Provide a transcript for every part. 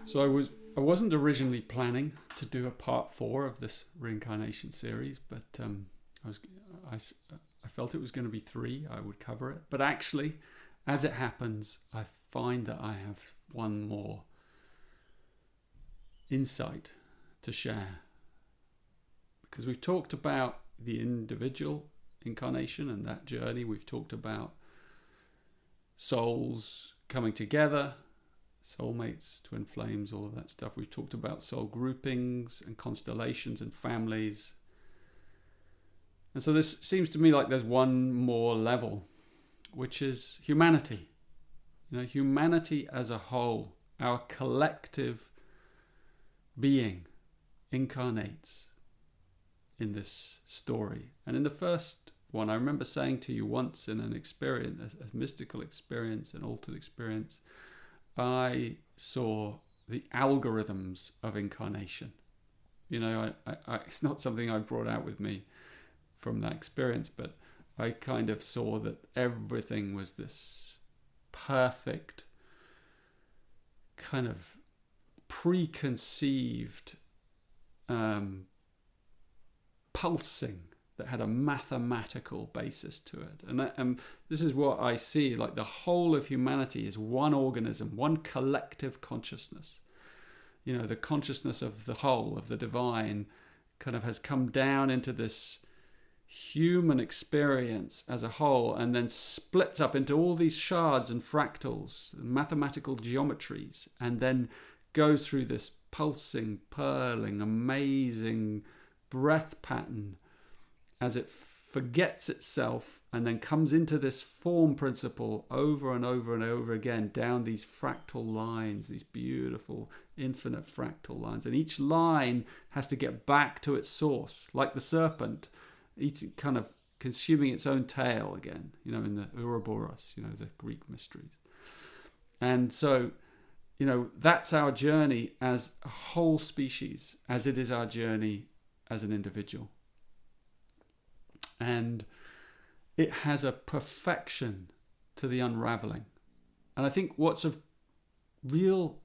So I wasn't originally planning to do a part 4 of this reincarnation series, but I felt it was going to be 3. I would cover it, but actually, as it happens, I find that I have one more insight to share, because we've talked about the individual incarnation and that journey. We've talked about souls coming together, soulmates, twin flames, all of that stuff. We've talked about soul groupings and constellations and families. And so this seems to me like there's one more level, which is humanity. Humanity as a whole, our collective being incarnates in this story. And in the first one, I remember saying to you once in an experience, a mystical experience, an altered experience, I saw the algorithms of incarnation. It's not something I brought out with me from that experience, but I kind of saw that everything was this perfect kind of preconceived pulsing that had a mathematical basis to it. And this is what I see, like the whole of humanity is one organism, one collective consciousness. The consciousness of the whole, of the divine, kind of has come down into this human experience as a whole, and then splits up into all these shards and fractals, mathematical geometries, and then goes through this pulsing, purling, amazing breath pattern as it forgets itself and then comes into this form principle over and over and over again down these fractal lines, these beautiful infinite fractal lines. And each line has to get back to its source, like the serpent, each kind of consuming its own tail again, in the Ouroboros, the Greek mysteries. And so, that's our journey as a whole species, as it is our journey as an individual. And it has a perfection to the unraveling. And I think what's of real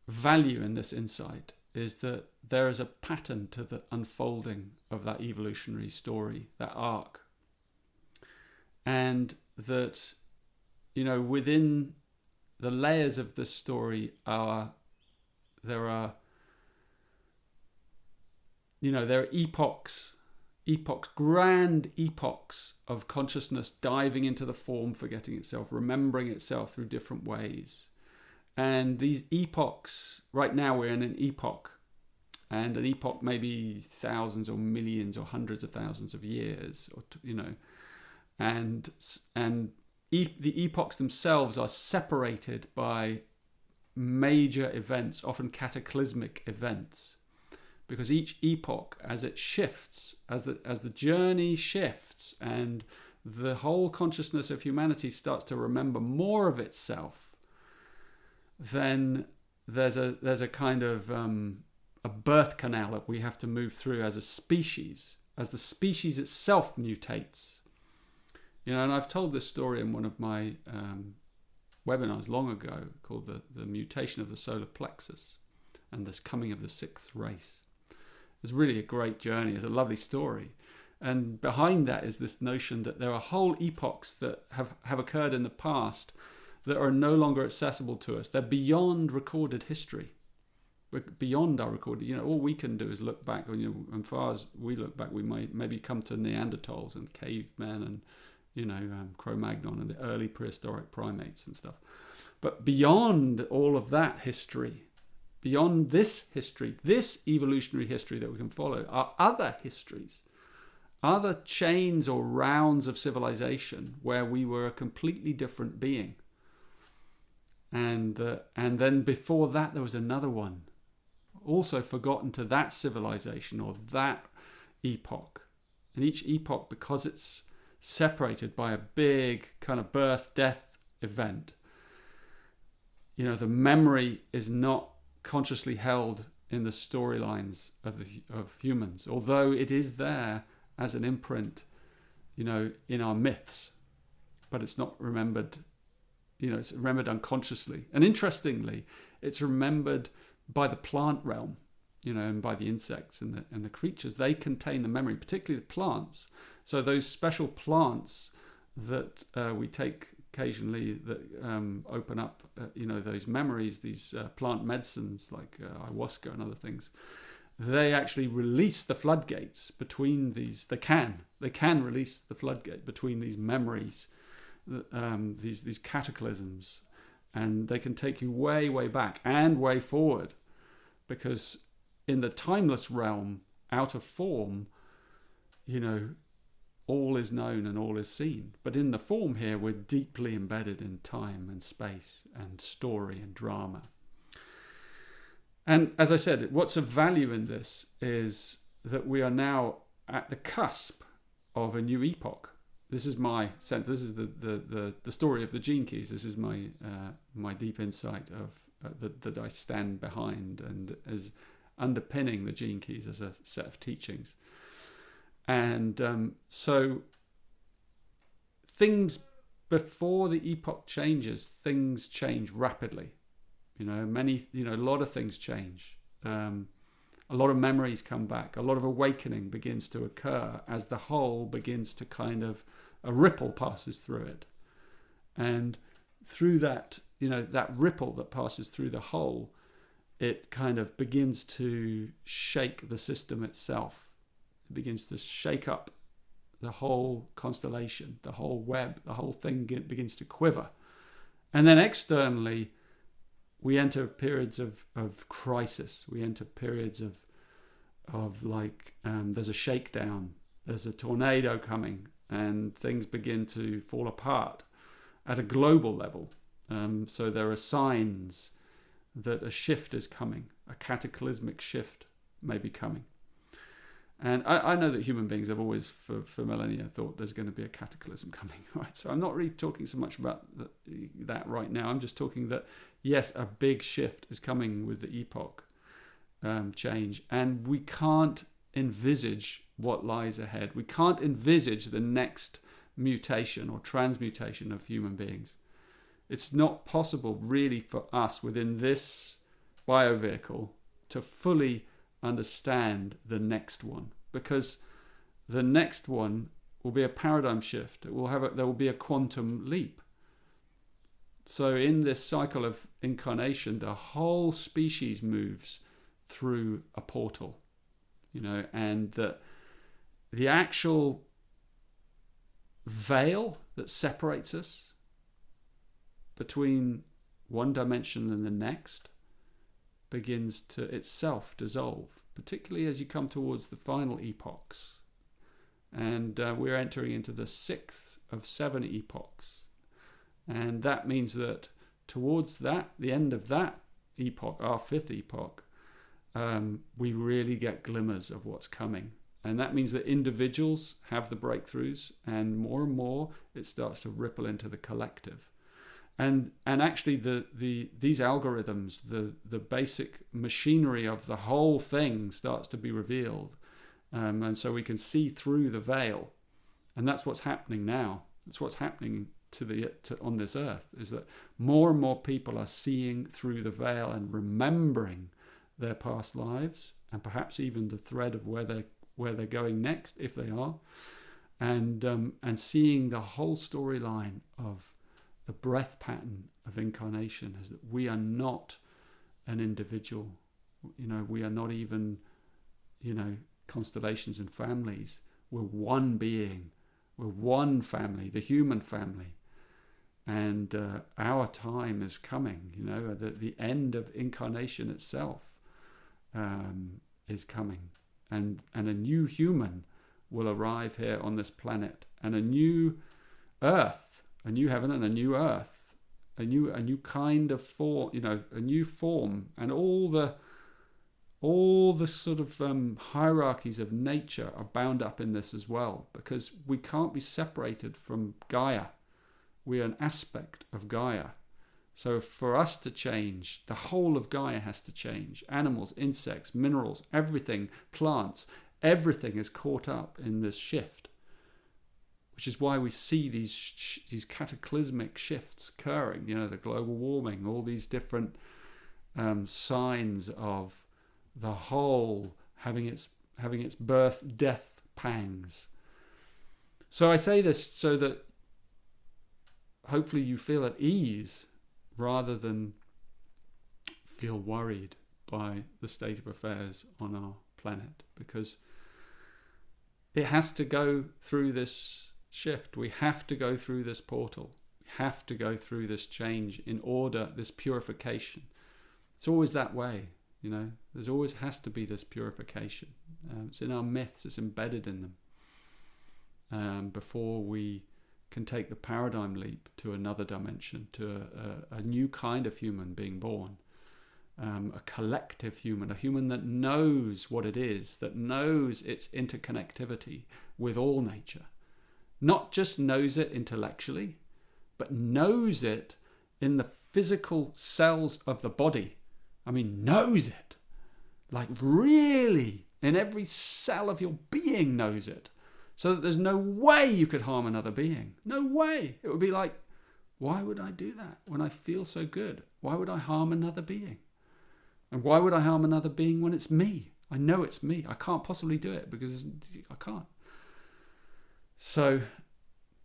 value in this insight is that there is a pattern to the unfolding of that evolutionary story, that arc. And that, within the layers of this story there are epochs, grand epochs of consciousness diving into the form, forgetting itself, remembering itself through different ways. And these epochs, right now we're in an epoch, and an epoch may be thousands or millions or hundreds of thousands of years, and the epochs themselves are separated by major events, often cataclysmic events. Because each epoch, as it shifts, as the journey shifts, and the whole consciousness of humanity starts to remember more of itself, then there's a kind of a birth canal that we have to move through as a species, as the species itself mutates. And I've told this story in one of my webinars long ago, called the mutation of the solar plexus and this coming of the sixth race. It's really a great journey. It's a lovely story. And behind that is this notion that there are whole epochs that have occurred in the past that are no longer accessible to us. They're beyond recorded history. We're beyond our recorded. All we can do is look back. As far as we look back, we might maybe come to Neanderthals and cavemen and Cro-Magnon and the early prehistoric primates and stuff. But beyond all of that history, beyond this history, this evolutionary history that we can follow, are other histories, other chains or rounds of civilization where we were a completely different being. And then before that, there was another one, also forgotten to that civilization or that epoch. And each epoch, because it's separated by a big kind of birth-death event, the memory is not consciously held in the storylines of humans, although it is there as an imprint, in our myths, but it's not remembered it's remembered unconsciously. And interestingly, it's remembered by the plant realm, and by the insects and the creatures. They contain the memory, particularly the plants. So those special plants that we take occasionally that open up, those memories, these plant medicines like ayahuasca and other things, they actually release the floodgates between these. They can release the floodgate between these memories, these cataclysms, and they can take you way, way back and way forward, because in the timeless realm, out of form, all is known and all is seen. But in the form here, we're deeply embedded in time and space and story and drama. And as I said, what's of value in this is that we are now at the cusp of a new epoch. This is my sense. This is the story of the Gene Keys. This is my deep insight of that I stand behind and as underpinning the Gene Keys as a set of teachings. And so things before the epoch changes, things change rapidly. A lot of things change. A lot of memories come back. A lot of awakening begins to occur as the whole begins to kind of, a ripple passes through it. And through that, that ripple that passes through the whole, it kind of begins to shake the system itself. It begins to shake up the whole constellation, the whole web, the whole thing begins to quiver. And then externally, we enter periods of crisis. We enter periods of like, there's a shakedown, there's a tornado coming, and things begin to fall apart at a global level. So there are signs that a shift is coming, a cataclysmic shift may be coming. And I know that human beings have always, for millennia, thought there's going to be a cataclysm coming, right? So I'm not really talking so much about that right now. I'm just talking that, yes, a big shift is coming with the epoch change. And we can't envisage what lies ahead. We can't envisage the next mutation or transmutation of human beings. It's not possible really for us within this biovehicle to fully understand the next one, because the next one will be a paradigm shift. There will be a quantum leap. So in this cycle of incarnation, the whole species moves through a portal, and the actual veil that separates us between one dimension and the next begins to itself dissolve, particularly as you come towards the final epochs. And we're entering into the 6th of 7 epochs. And that means that towards the end of that epoch, our 5th epoch, we really get glimmers of what's coming. And that means that individuals have the breakthroughs, and more it starts to ripple into the collective. And actually these algorithms, the basic machinery of the whole thing starts to be revealed. And so we can see through the veil. And that's what's happening now. That's what's happening on this earth, is that more and more people are seeing through the veil and remembering their past lives, and perhaps even the thread of where they're going next, if they are, and seeing the whole storyline of the breath pattern of incarnation, is that we are not an individual. We are not even, constellations and families. We're one being. We're one family, the human family. And our time is coming, the end of incarnation itself is coming. And a new human will arrive here on this planet, and a new earth, a new heaven and a new earth, a new kind of form, a new form, and all the sort of hierarchies of nature are bound up in this as well, because we can't be separated from Gaia. We are an aspect of Gaia. So for us to change, the whole of Gaia has to change. Animals, insects, minerals, everything, plants, everything is caught up in this shift, which is why we see these cataclysmic shifts occurring. You know, the global warming, all these different signs of the whole having its birth death pangs. So I say this so that hopefully you feel at ease rather than feel worried by the state of affairs on our planet, because it has to go through this shift. We have to go through this portal. We have to go through this change in order, this purification. It's always that way, you know. There's always has to be this purification. It's in our myths. It's embedded in them. Before we can take the paradigm leap to another dimension, to a new kind of human being born, a collective human, a human that knows what it is, that knows its interconnectivity with all nature. Not just knows it intellectually, but knows it in the physical cells of the body. I mean, knows it. Like really, in every cell of your being knows it. So that there's no way you could harm another being. No way. It would be like, why would I do that when I feel so good? Why would I harm another being? And why would I harm another being when it's me? I know it's me. I can't possibly do it because I can't. So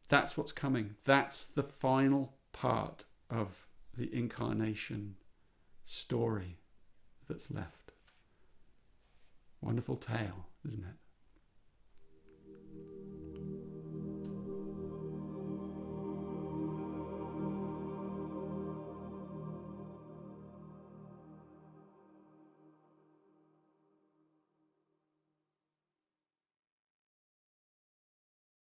that's what's coming. That's the final part of the incarnation story that's left. Wonderful tale, isn't it?